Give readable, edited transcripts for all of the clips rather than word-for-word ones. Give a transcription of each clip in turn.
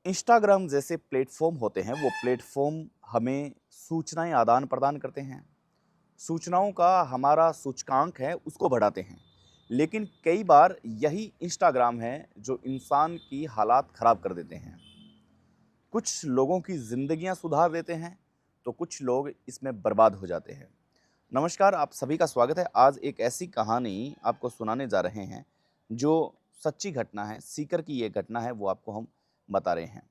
Instagram जैसे platform होते हैं, वो प्लेटफॉर्म हमें सूचनाएं आदान प्रदान करते हैं। सूचनाओं का हमारा सूचकांक है उसको बढ़ाते हैं। लेकिन कई बार यही इंस्टाग्राम है जो इंसान की हालात खराब कर देते हैं। कुछ लोगों की जिंदगियां सुधार देते हैं तो कुछ लोग इसमें बर्बाद हो जाते हैं। नमस्कार, आप सभी का स्वागत है। आज एक ऐसी कहानी आपको सुनाने जा रहे हैं जो सच्ची घटना है। सीकर की ये घटना है, वो आपको हम बता रहे हैं।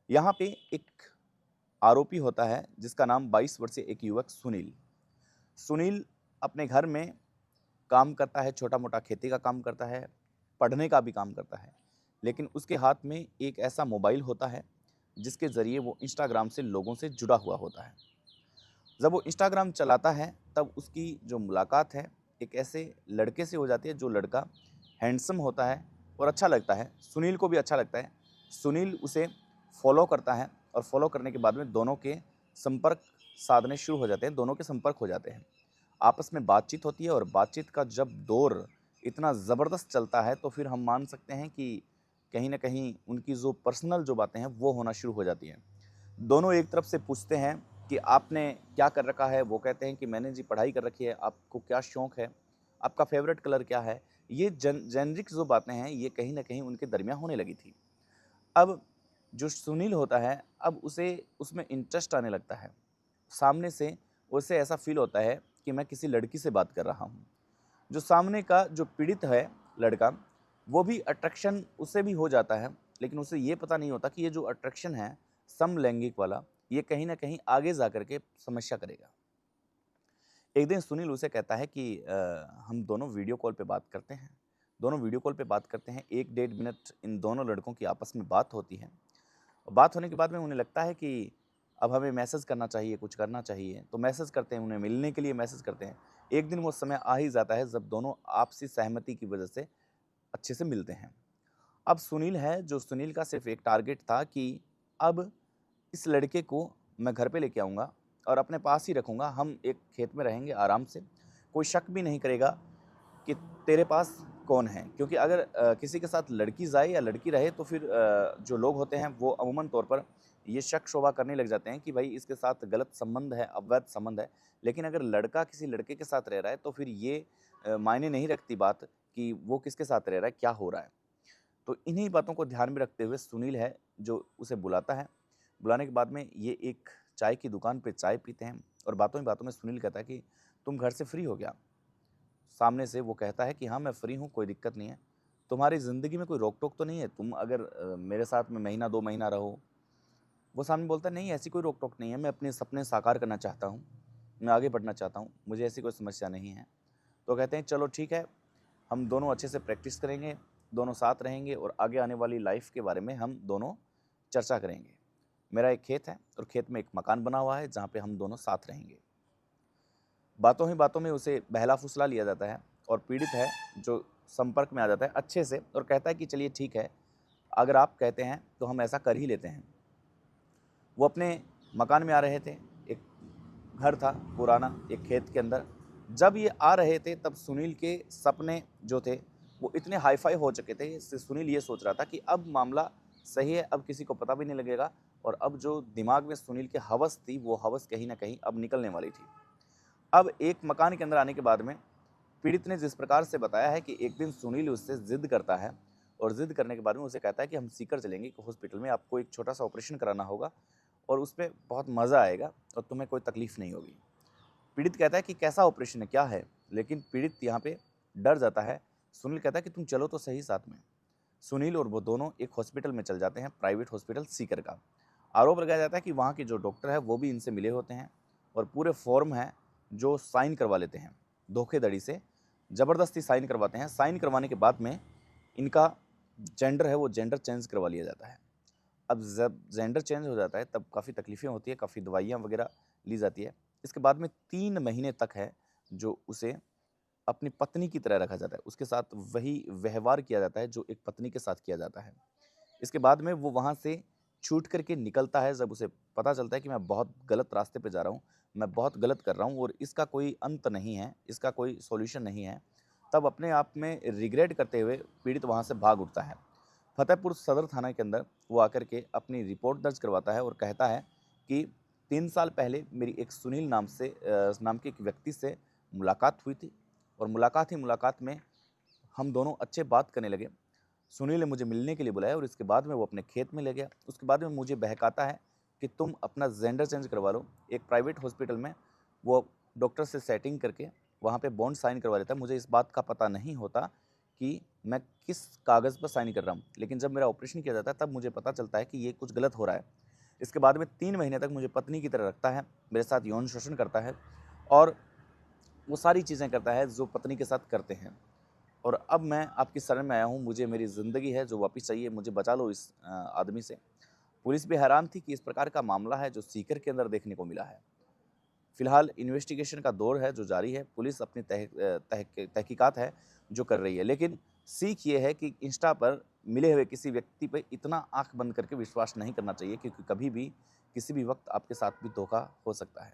यहाँ पे एक आरोपी होता है जिसका नाम 22 वर्षीय एक युवक सुनील। सुनील अपने घर में काम करता है, छोटा-मोटा खेती का काम करता है, पढ़ने का भी काम करता है। लेकिन उसके हाथ में एक ऐसा मोबाइल होता है जिसके ज़रिए वो इंस्टाग्राम से लोगों से जुड़ा हुआ होता है। जब वो इंस्टाग्राम चलाता है तब उसकी जो मुलाकात है एक ऐसे लड़के से हो जाती है जो लड़का हैंडसम होता है और अच्छा लगता है। सुनील को भी अच्छा लगता है। सुनील उसे फॉलो करता है और फॉलो करने के बाद में दोनों के संपर्क साधने शुरू हो जाते हैं, दोनों के संपर्क हो जाते हैं। आपस में बातचीत होती है और बातचीत का जब दौर इतना ज़बरदस्त चलता है तो फिर हम मान सकते हैं कि कहीं न कहीं उनकी जो पर्सनल जो बातें हैं वो होना शुरू हो जाती हैं। दोनों एक तरफ से पूछते हैं कि आपने क्या कर रखा है? वो कहते हैं कि मैंने जी पढ़ाई कर रखी है। आपको क्या शौक है? आपका फ़ेवरेट कलर क्या है? ये जेनरिक जो बातें हैं ये कहीं न कहीं उनके दरमियाँ होने लगी थी। अब जो सुनील होता है, अब उसे उसमें इंटरेस्ट आने लगता है। सामने से उसे ऐसा फ़ील होता है कि मैं किसी लड़की से बात कर रहा हूँ। जो सामने का जो पीड़ित है लड़का, वो भी अट्रैक्शन उसे भी हो जाता है, लेकिन उसे ये पता नहीं होता कि ये जो अट्रैक्शन है समलैंगिक वाला, ये कहीं न कहीं आगे जा कर के समस्या करेगा। एक दिन सुनील उसे कहता है कि हम दोनों वीडियो कॉल पे बात करते हैं। दोनों वीडियो कॉल पे बात करते हैं, 1 डेढ़ मिनट इन दोनों लड़कों की आपस में बात होती है। बात होने के बाद में उन्हें लगता है कि अब हमें मैसेज करना चाहिए, कुछ करना चाहिए, तो मैसेज करते हैं, उन्हें मिलने के लिए मैसेज करते हैं। एक दिन वो समय आ ही जाता है जब दोनों आपसी सहमति की वजह से अच्छे से मिलते हैं। अब सुनील है, जो सुनील का सिर्फ़ एक टारगेट था कि अब इस लड़के को मैं घर पे लेके आऊँगा और अपने पास ही रखूँगा, हम एक खेत में रहेंगे आराम से, कोई शक भी नहीं करेगा कि तेरे पास कौन है? क्योंकि अगर किसी के साथ लड़की जाए या लड़की रहे तो फिर जो लोग होते हैं वो अमूमन तौर पर ये शक शोभा करने लग जाते हैं कि भाई इसके साथ गलत संबंध है, अवैध संबंध है। लेकिन अगर लड़का किसी लड़के के साथ रह रहा है तो फिर ये मायने नहीं रखती बात कि वो किसके साथ रह रहा है, क्या हो रहा है। तो इन्हीं बातों को ध्यान में रखते हुए सुनील है जो उसे बुलाता है। बुलाने के बाद में ये एक चाय की दुकान पे चाय पीते हैं और बातों ही बातों में सुनील कहता है कि तुम घर से फ्री हो क्या? सामने से वो कहता है कि हाँ, मैं फ्री हूँ, कोई दिक्कत नहीं है। तुम्हारी ज़िंदगी में कोई रोक-टोक तो नहीं है? तुम अगर मेरे साथ में महीना 2 महीना रहो। वो सामने बोलता है, नहीं ऐसी कोई रोक-टोक नहीं है, मैं अपने सपने साकार करना चाहता हूँ, मैं आगे बढ़ना चाहता हूँ, मुझे ऐसी कोई समस्या नहीं है। तो कहते हैं चलो ठीक है, हम दोनों अच्छे से प्रैक्टिस करेंगे, दोनों साथ रहेंगे और आगे आने वाली लाइफ़ के बारे में हम दोनों चर्चा करेंगे। मेरा एक खेत है और खेत में एक मकान बना हुआ है जहाँ पे हम दोनों साथ रहेंगे। बातों ही बातों में उसे बहला-फुसला लिया जाता है और पीड़ित है जो संपर्क में आ जाता है अच्छे से और कहता है कि चलिए ठीक है, अगर आप कहते हैं तो हम ऐसा कर ही लेते हैं। वो अपने मकान में आ रहे थे, एक घर था पुराना एक खेत के अंदर। जब ये आ रहे थे तब सुनील के सपने जो थे वो इतने हाई-फाई हो चुके थे, इससे सुनील ये सोच रहा था कि अब मामला सही है, अब किसी को पता भी नहीं लगेगा और अब जो दिमाग में सुनील की हवस थी, वो हवस कहीं न कहीं अब निकलने वाली थी। अब एक मकान के अंदर आने के बाद में पीड़ित ने जिस प्रकार से बताया है कि एक दिन सुनील उससे ज़िद करता है और ज़िद करने के बाद में उसे कहता है कि हम सीकर चलेंगे हॉस्पिटल में, आपको एक छोटा-सा ऑपरेशन कराना होगा और उसपे बहुत मज़ा आएगा और तुम्हें कोई तकलीफ़ नहीं होगी। पीड़ित कहता है कि कैसा ऑपरेशन है, क्या है? लेकिन पीड़ित यहाँ पे डर जाता है। सुनील कहता है कि तुम चलो तो सही साथ में। सुनील और वो दोनों एक हॉस्पिटल में चल जाते हैं, प्राइवेट हॉस्पिटल सीकर का। आरोप लगाया जाता है कि वहाँ के जो डॉक्टर है वो भी इनसे मिले होते हैं और पूरे फॉर्म हैं जो साइन करवा लेते हैं, धोखेधड़ी से ज़बरदस्ती साइन करवाते हैं। साइन करवाने के बाद में इनका जेंडर है वो जेंडर चेंज करवा लिया जाता है। अब जब जेंडर चेंज हो जाता है तब काफ़ी तकलीफ़ें होती हैं, काफ़ी दवाइयाँ वग़ैरह ली जाती है। इसके बाद में 3 महीने तक है जो उसे अपनी पत्नी की तरह रखा जाता है। उसके साथ वही व्यवहार किया जाता है जो एक पत्नी के साथ किया जाता है। इसके बाद में वो वहाँ से छूट कर के निकलता है जब उसे पता चलता है कि मैं बहुत गलत रास्ते पे जा रहा हूँ, मैं बहुत गलत कर रहा हूँ और इसका कोई अंत नहीं है, इसका कोई सॉल्यूशन नहीं है। तब अपने आप में रिग्रेट करते हुए पीड़ित वहाँ से भाग उठता है। फतेहपुर सदर थाना के अंदर वो आकर के अपनी रिपोर्ट दर्ज करवाता है और कहता है कि 3 साल पहले मेरी एक सुनील नाम के एक व्यक्ति से मुलाकात हुई थी और मुलाकात में हम दोनों अच्छे बात करने लगे। सुनील ने मुझे मिलने के लिए बुलाया और इसके बाद में वो अपने खेत में ले गया। उसके बाद में मुझे बहकाता है कि तुम अपना जेंडर चेंज करवा लो। एक प्राइवेट हॉस्पिटल में वो डॉक्टर से सेटिंग करके वहाँ पे बॉन्ड साइन करवा लेता है। मुझे इस बात का पता नहीं होता कि मैं किस कागज़ पर साइन कर रहा हूँ, लेकिन जब मेरा ऑपरेशन किया जाता है तब मुझे पता चलता है कि ये कुछ गलत हो रहा है। इसके बाद में 3 महीने तक मुझे पत्नी की तरह रखता है, मेरे साथ यौन शोषण करता है और वो सारी चीज़ें करता है जो पत्नी के साथ करते हैं। और अब मैं आपकी शरण में आया हूँ, मुझे मेरी ज़िंदगी है जो वापस चाहिए, मुझे बचा लो इस आदमी से। पुलिस भी हैरान थी कि इस प्रकार का मामला है जो सीकर के अंदर देखने को मिला है। फिलहाल इन्वेस्टिगेशन का दौर है जो जारी है, पुलिस अपनी तहकीकात है जो कर रही है। लेकिन सीख ये है कि इंस्टा पर मिले हुए किसी व्यक्ति पे इतना आँख बंद करके विश्वास नहीं करना चाहिए, क्योंकि कभी भी किसी भी वक्त आपके साथ भी धोखा हो सकता है।